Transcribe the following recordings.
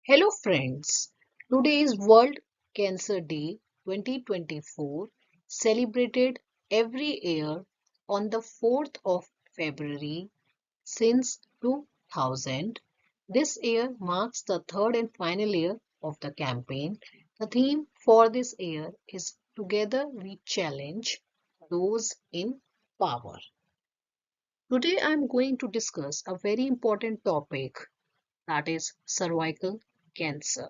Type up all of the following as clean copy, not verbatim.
Hello friends, today is World Cancer Day 2024, celebrated every year on the 4th of February since 2000. This year marks the third and final year of the campaign. The theme for this year is Together We Challenge Those in Power. Today I am going to discuss a very important topic, that is cervical cancer.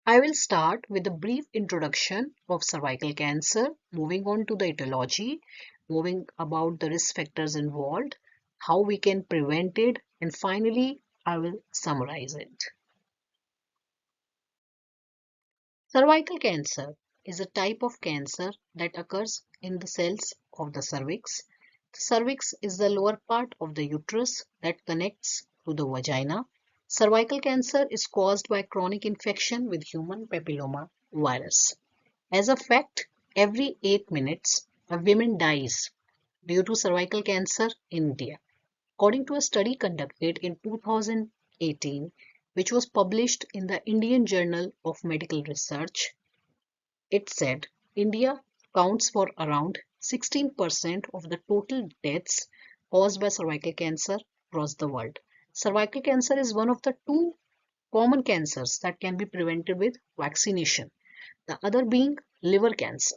I will start with a brief introduction of cervical cancer, moving on to the etiology, moving about the risk factors involved, how we can prevent it, and finally, I will summarize it. Cervical cancer is a type of cancer that occurs in the cells of the cervix. The cervix is the lower part of the uterus that connects to the vagina. Cervical cancer is caused by chronic infection with human papilloma virus. As a fact, every 8 minutes, a woman dies due to cervical cancer in India. According to a study conducted in 2018, which was published in the Indian Journal of Medical Research, it said India counts for around 16% of the total deaths caused by cervical cancer across the world. Cervical cancer is one of the two common cancers that can be prevented with vaccination, the other being liver cancer.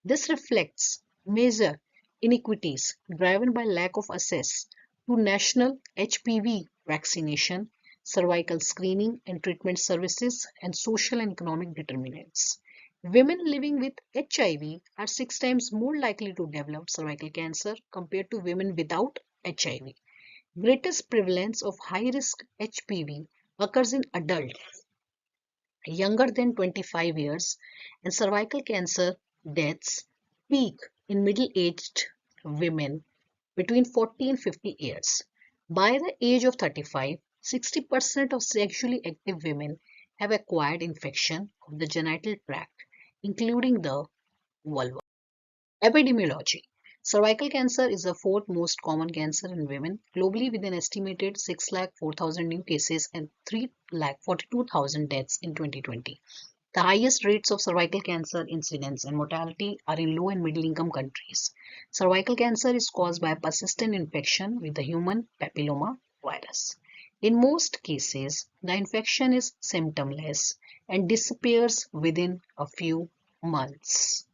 This reflects major inequities driven by lack of access to national HPV vaccination, cervical screening and treatment services, and social and economic determinants. Women living with HIV are 6 times more likely to develop cervical cancer compared to women without HIV. Greatest prevalence of high-risk HPV occurs in adults younger than 25 years, and cervical cancer deaths peak in middle-aged women between 40 and 50 years. By the age of 35, 60% of sexually active women have acquired infection of the genital tract, including the vulva. Epidemiology. Cervical cancer is the fourth most common cancer in women globally, with an estimated 604,000 new cases and 342,000 deaths in 2020. The highest rates of cervical cancer incidence and mortality are in low and middle income countries. Cervical cancer is caused by a persistent infection with the human papilloma virus. In most cases, the infection is symptomless and disappears within a few months.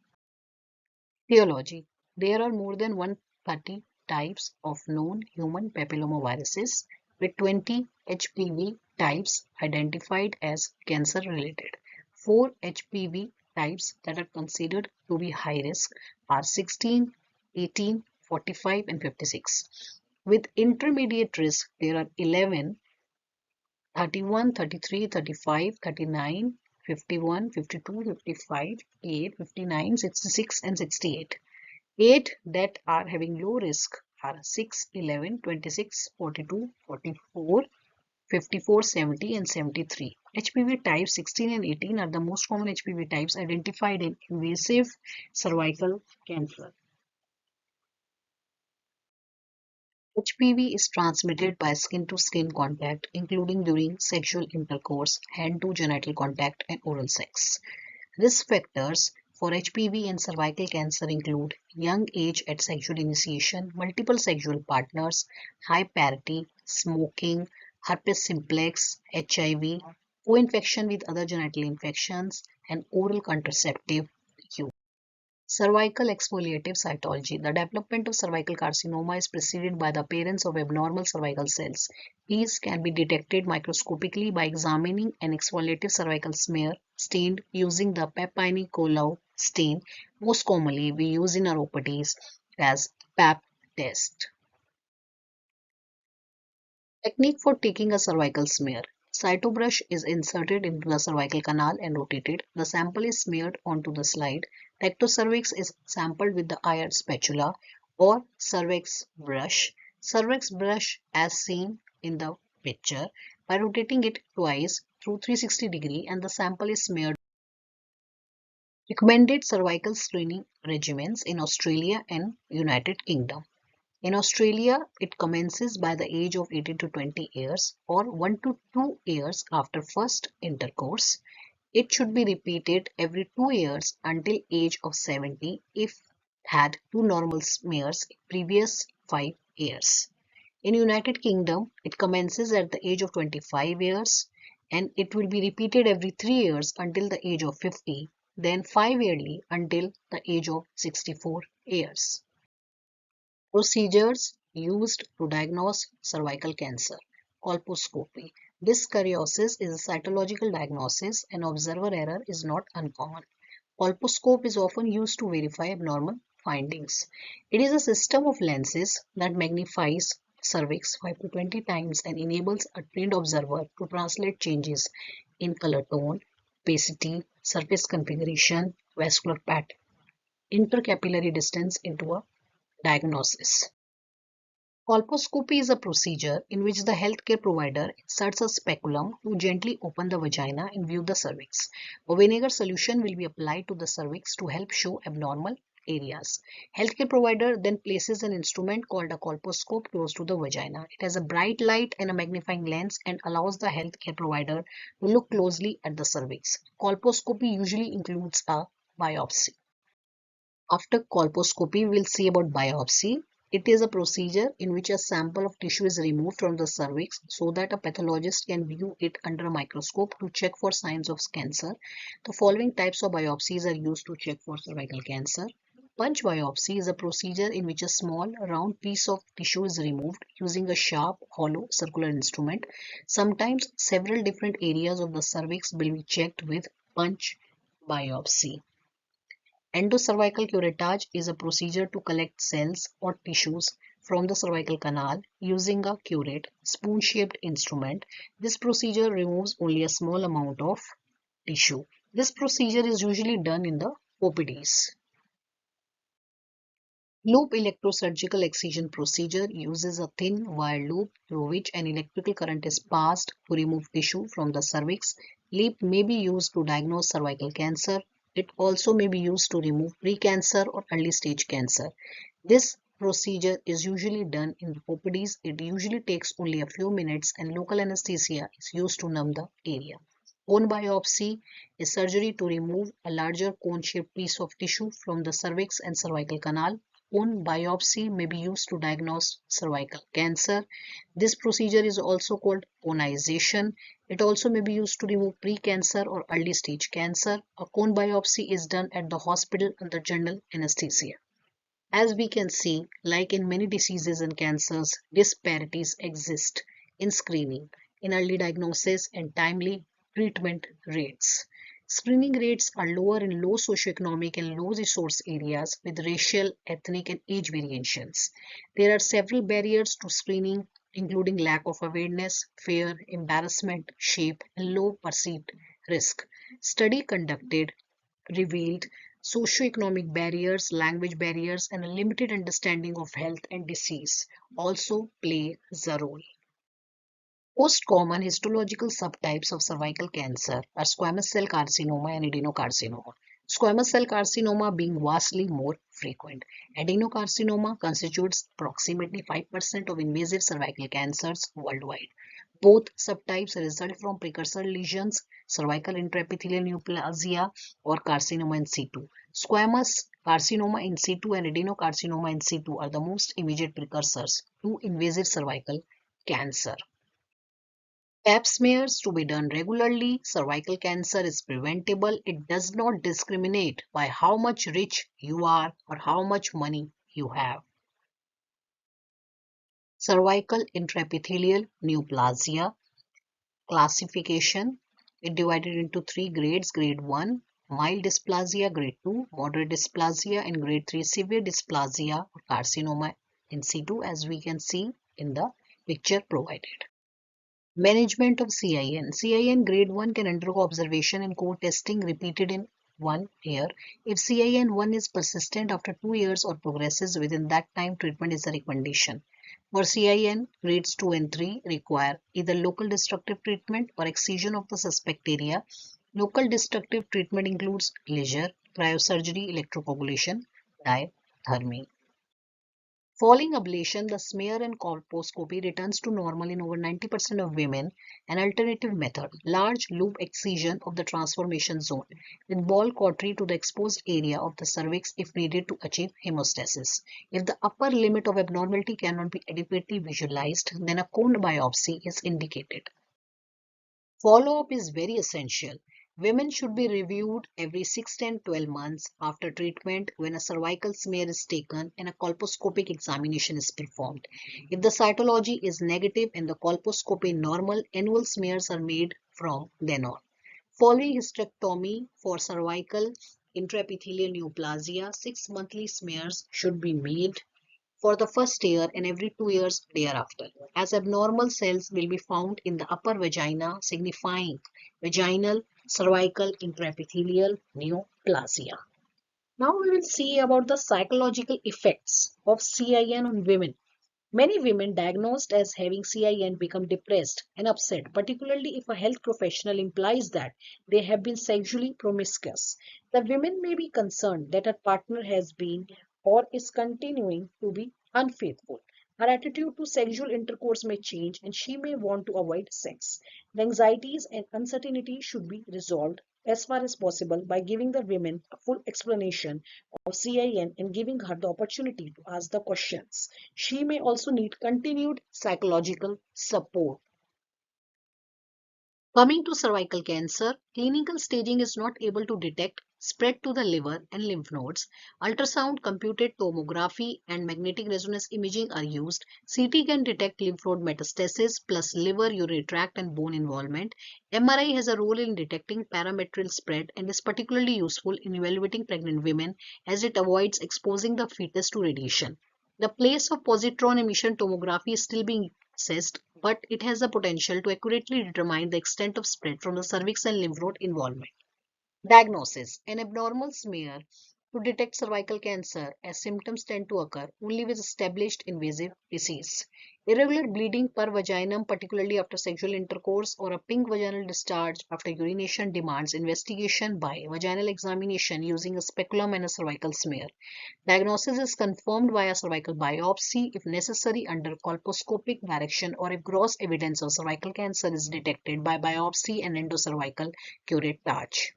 Etiology. There are more than 130 types of known human papillomaviruses, with 20 HPV types identified as cancer-related. 4 HPV types that are considered to be high risk are 16, 18, 45, and 56. With intermediate risk, there are 11, 31, 33, 35, 39, 51, 52, 55, 8, 59, 66, and 68. 8 that are having low risk are 6, 11, 26, 42, 44, 54, 70, and 73. HPV types 16 and 18 are the most common HPV types identified in invasive cervical cancer. HPV is transmitted by skin-to-skin contact, including during sexual intercourse, hand-to-genital contact, and oral sex. Risk factors for HPV and cervical cancer include young age at sexual initiation, multiple sexual partners, high parity, smoking, herpes simplex, HIV, co-infection with other genital infections, and oral contraceptive use. Cervical exfoliative cytology. The development of cervical carcinoma is preceded by the appearance of abnormal cervical cells. These can be detected microscopically by examining an exfoliative cervical smear stained using the Papini-Colau stain. Most commonly, we use in neuropathies as PAP test. Technique for taking a cervical smear. Cytobrush is inserted into the cervical canal and rotated. The sample is smeared onto the slide. Rectocervix is sampled with the IR spatula or cervix brush. Cervix brush as seen in the picture by rotating it twice through 360 degree, and the sample is smeared. Recommended cervical screening regimens in Australia and United Kingdom. In Australia, it commences by the age of 18 to 20 years or 1 to 2 years after first intercourse. It should be repeated every 2 years until age of 70 if had two normal smears in previous 5 years. In United Kingdom, it commences at the age of 25 years and it will be repeated every 3 years until the age of 50, then 5 yearly until the age of 64 years. Procedures used to diagnose cervical cancer. Colposcopy. Dyskaryosis is a cytological diagnosis and observer error is not uncommon. Colposcope is often used to verify abnormal findings. It is a system of lenses that magnifies cervix 5 to 20 times and enables a trained observer to translate changes in color tone, opacity, surface configuration, vascular pattern, intercapillary distance into a diagnosis. Colposcopy is a procedure in which the healthcare provider inserts a speculum to gently open the vagina and view the cervix. A vinegar solution will be applied to the cervix to help show abnormal areas. Healthcare provider then places an instrument called a colposcope close to the vagina. It has a bright light and a magnifying lens and allows the healthcare provider to look closely at the cervix. Colposcopy usually includes a biopsy. After colposcopy, we'll see about biopsy. It is a procedure in which a sample of tissue is removed from the cervix so that a pathologist can view it under a microscope to check for signs of cancer. The following types of biopsies are used to check for cervical cancer. Punch biopsy is a procedure in which a small round piece of tissue is removed using a sharp, hollow, circular instrument. Sometimes several different areas of the cervix will be checked with punch biopsy. Endocervical curettage is a procedure to collect cells or tissues from the cervical canal using a curette, spoon-shaped instrument. This procedure removes only a small amount of tissue. This procedure is usually done in the OPDs. Loop electrosurgical excision procedure uses a thin wire loop through which an electrical current is passed to remove tissue from the cervix. Loop may be used to diagnose cervical cancer. It also may be used to remove precancer or early stage cancer. This procedure is usually done in the OPDs. It usually takes only a few minutes and local anesthesia is used to numb the area. Cone biopsy is surgery to remove a larger cone-shaped piece of tissue from the cervix and cervical canal. Cone biopsy may be used to diagnose cervical cancer. This procedure is also called conization. It also may be used to remove precancer or early stage cancer. A cone biopsy is done at the hospital under general anesthesia. As we can see, like in many diseases and cancers, disparities exist in screening, in early diagnosis and timely treatment rates. Screening rates are lower in low socioeconomic and low resource areas with racial, ethnic, and age variations. There are several barriers to screening, including lack of awareness, fear, embarrassment, shame, and low perceived risk. Study conducted revealed socioeconomic barriers, language barriers, and a limited understanding of health and disease also play a role. Most common histological subtypes of cervical cancer are squamous cell carcinoma and adenocarcinoma. Squamous cell carcinoma being vastly more frequent. Adenocarcinoma constitutes approximately 5% of invasive cervical cancers worldwide. Both subtypes result from precursor lesions, cervical intraepithelial neoplasia, or carcinoma in situ. Squamous carcinoma in situ and adenocarcinoma in situ are the most immediate precursors to invasive cervical cancer. Pap smears to be done regularly. Cervical cancer is preventable. It does not discriminate by how much rich you are or how much money you have. Cervical intraepithelial neoplasia classification. It divided into three grades. Grade 1, mild dysplasia. Grade 2, moderate dysplasia. And grade 3, severe dysplasia or carcinoma in situ, as we can see in the picture provided. Management of CIN. CIN grade 1 can undergo observation and co-testing repeated in 1 year. If CIN1 is persistent after 2 years or progresses within that time, treatment is a recommendation. For CIN, grades 2 and 3 require either local destructive treatment or excision of the suspect area. Local destructive treatment includes laser, cryosurgery, electrocoagulation, diathermy. Following ablation, the smear and colposcopy returns to normal in over 90% of women. An alternative method, large loop excision of the transformation zone with ball cautery to the exposed area of the cervix if needed to achieve hemostasis. If the upper limit of abnormality cannot be adequately visualized, then a cone biopsy is indicated. Follow-up is very essential. Women should be reviewed every 6, 10, 12 months after treatment when a cervical smear is taken and a colposcopic examination is performed. If the cytology is negative and the colposcopy normal, annual smears are made from then on. Following hysterectomy for cervical intraepithelial neoplasia, 6 monthly smears should be made for the first year and every 2 years thereafter, as abnormal cells will be found in the upper vagina, signifying vaginal cervical intraepithelial neoplasia. Now we will see about the psychological effects of CIN on women. Many women diagnosed as having CIN become depressed and upset, particularly if a health professional implies that they have been sexually promiscuous. The women may be concerned that her partner has been or is continuing to be unfaithful. Her attitude to sexual intercourse may change and she may want to avoid sex. The anxieties and uncertainty should be resolved as far as possible by giving the women a full explanation of CIN and giving her the opportunity to ask the questions. She may also need continued psychological support. Coming to cervical cancer, clinical staging is not able to detect spread to the liver and lymph nodes. Ultrasound, computed tomography, and magnetic resonance imaging are used. CT can detect lymph node metastasis plus liver, urinary tract, and bone involvement. MRI has a role in detecting parametrial spread and is particularly useful in evaluating pregnant women as it avoids exposing the fetus to radiation. The place of positron emission tomography is still being assessed, but it has the potential to accurately determine the extent of spread from the cervix and lymph node involvement. Diagnosis: an abnormal smear to detect cervical cancer, as symptoms tend to occur only with established invasive disease. Irregular bleeding per vaginum, particularly after sexual intercourse, or a pink vaginal discharge after urination demands investigation by vaginal examination using a speculum and a cervical smear. Diagnosis is confirmed via cervical biopsy if necessary under colposcopic direction or if gross evidence of cervical cancer is detected by biopsy and endocervical curettage.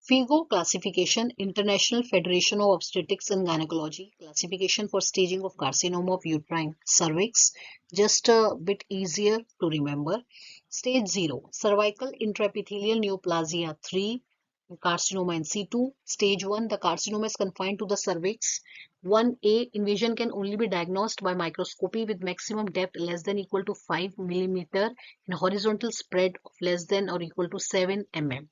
FIGO classification, International Federation of Obstetrics and Gynecology, classification for staging of carcinoma of uterine cervix, just a bit easier to remember. Stage 0, cervical intraepithelial neoplasia 3, carcinoma in situ. Stage 1, the carcinoma is confined to the cervix. 1A, invasion can only be diagnosed by microscopy with maximum depth less than equal to 5 mm and horizontal spread of less than or equal to 7 mm.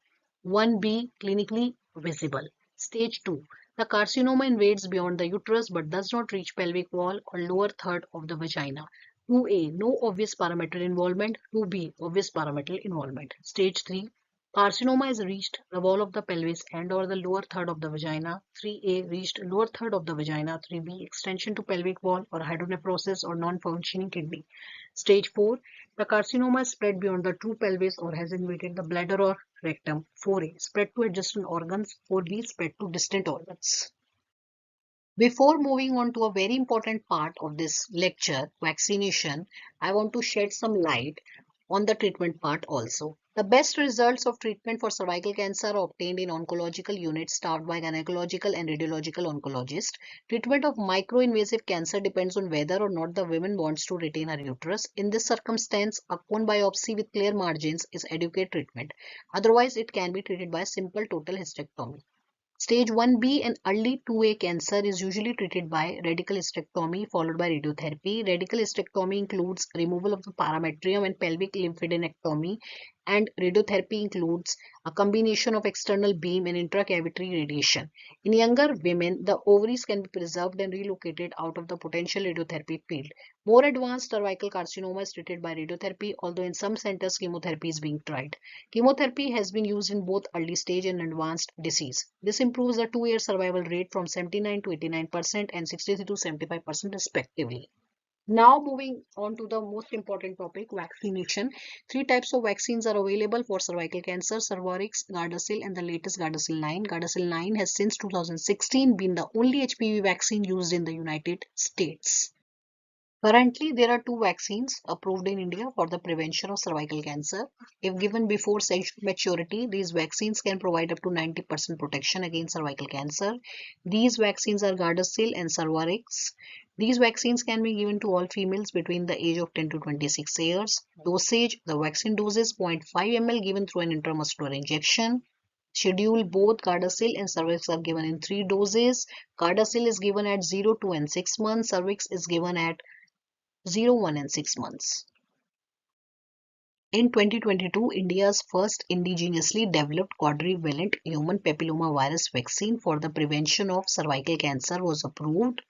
1B, clinically visible. Stage 2, the carcinoma invades beyond the uterus but does not reach pelvic wall or lower third of the vagina. 2A, no obvious parametrial involvement. 2B, obvious parametrial involvement. Stage 3, carcinoma has reached the wall of the pelvis and or the lower third of the vagina. 3A, reached lower third of the vagina. 3B, extension to pelvic wall or hydronephrosis or non-functioning kidney. Stage 4, the carcinoma is spread beyond the true pelvis or has invaded the bladder or rectum. 4A, spread to adjacent organs. 4B, spread to distant organs. Before moving on to a very important part of this lecture, vaccination, I want to shed some light on the treatment part also. The best results of treatment for cervical cancer are obtained in oncological units staffed by gynecological and radiological oncologists. Treatment of microinvasive cancer depends on whether or not the woman wants to retain her uterus. In this circumstance, a cone biopsy with clear margins is adequate treatment. Otherwise, it can be treated by simple total hysterectomy. Stage 1B and early 2A cancer is usually treated by radical hysterectomy followed by radiotherapy. Radical hysterectomy includes removal of the parametrium and pelvic lymphadenectomy, and radiotherapy includes a combination of external beam and intracavitary radiation. In younger women, the ovaries can be preserved and relocated out of the potential radiotherapy field. More advanced cervical carcinoma is treated by radiotherapy, although in some centers chemotherapy is being tried. Chemotherapy has been used in both early stage and advanced disease. This improves the 2-year survival rate from 79 to 89% and 63 to 75% respectively. Now moving on to the most important topic, vaccination. Three types of vaccines are available for cervical cancer: Cervarix, Gardasil, and the latest Gardasil 9. Gardasil 9 has since 2016 been the only HPV vaccine used in the United States. Currently, there are two vaccines approved in India for the prevention of cervical cancer. If given before sexual maturity, these vaccines can provide up to 90% protection against cervical cancer. These vaccines are Gardasil and Cervarix. These vaccines can be given to all females between the age of 10 to 26 years. Dosage: the vaccine dose is 0.5 ml given through an intramuscular injection. Schedule: both Gardasil and Cervarix are given in 3 doses. Gardasil is given at 0, 2, and 6 months. Cervarix is given at 0, 1, and 6 months. In 2022, India's first indigenously developed quadrivalent human papilloma virus vaccine for the prevention of cervical cancer was approved.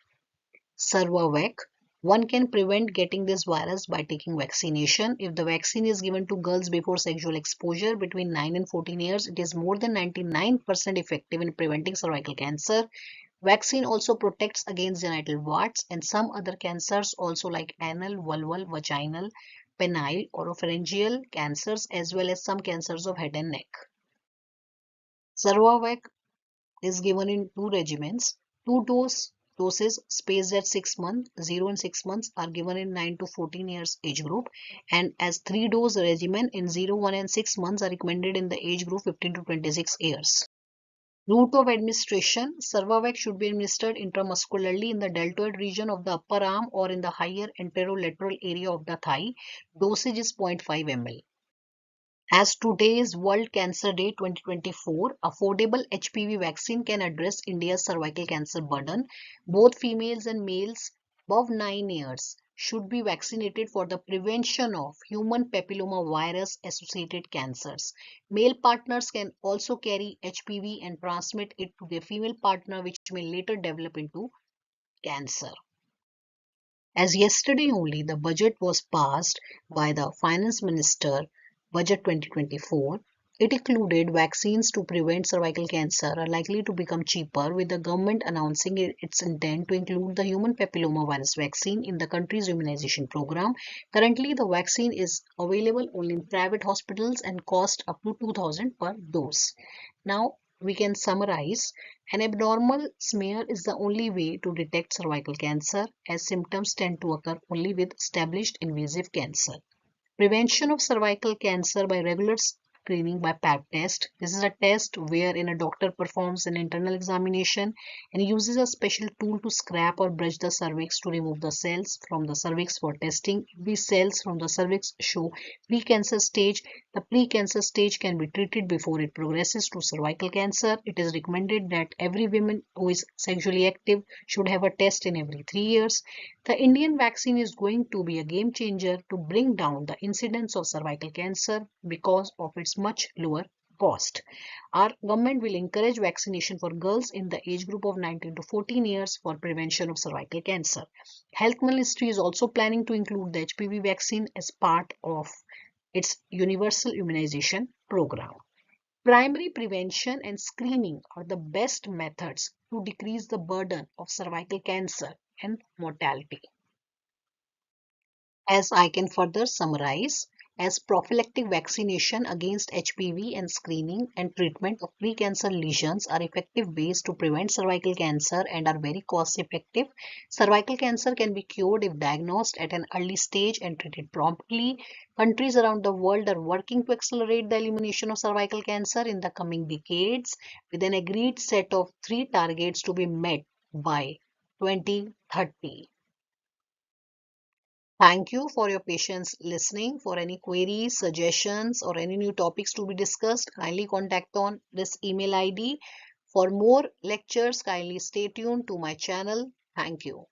Cervavac. One can prevent getting this virus by taking vaccination. If the vaccine is given to girls before sexual exposure between 9 and 14 years, it is more than 99% effective in preventing cervical cancer. Vaccine also protects against genital warts and some other cancers also, like anal, vulval, vaginal, penile, oropharyngeal cancers, as well as some cancers of head and neck. Cervavac is given in two regimens. Doses spaced at 6 months, 0 and 6 months, are given in 9 to 14 years age group, and as 3-dose regimen in 0, 1, and 6 months are recommended in the age group 15 to 26 years. Route of administration: Cervavac should be administered intramuscularly in the deltoid region of the upper arm or in the higher anterolateral area of the thigh. Dosage is 0.5 ml. As today is World Cancer Day 2024, affordable HPV vaccine can address India's cervical cancer burden. Both females and males above 9 years should be vaccinated for the prevention of human papilloma virus associated cancers. Male partners can also carry HPV and transmit it to their female partner, which may later develop into cancer. As yesterday only the budget was passed by the Finance Minister, Budget 2024, it included vaccines to prevent cervical cancer are likely to become cheaper, with the government announcing its intent to include the human papilloma virus vaccine in the country's immunization program. Currently, the vaccine is available only in private hospitals and cost up to 2000 per dose. Now, we can summarize. An abnormal smear is the only way to detect cervical cancer, as symptoms tend to occur only with established invasive cancer. Prevention of cervical cancer by regular screening by pap test. This is a test wherein a doctor performs an internal examination and uses a special tool to scrape or brush the cervix to remove the cells from the cervix for testing. If these cells from the cervix show precancer stage, the precancer stage can be treated before it progresses to cervical cancer. It is recommended that every woman who is sexually active should have a test in every 3 years. The Indian vaccine is going to be a game changer to bring down the incidence of cervical cancer because of its much lower cost. Our government will encourage vaccination for girls in the age group of 19 to 14 years for prevention of cervical cancer. Health Ministry is also planning to include the HPV vaccine as part of its universal immunization program. Primary prevention and screening are the best methods to decrease the burden of cervical cancer and mortality. As I can further summarize, as prophylactic vaccination against HPV and screening and treatment of precancer lesions are effective ways to prevent cervical cancer and are very cost effective. Cervical cancer can be cured if diagnosed at an early stage and treated promptly. Countries around the world are working to accelerate the elimination of cervical cancer in the coming decades, with an agreed set of 3 targets to be met by 2030. Thank you for your patience listening. For any queries, suggestions, or any new topics to be discussed, kindly contact on this email ID. For more lectures, kindly stay tuned to my channel. Thank you.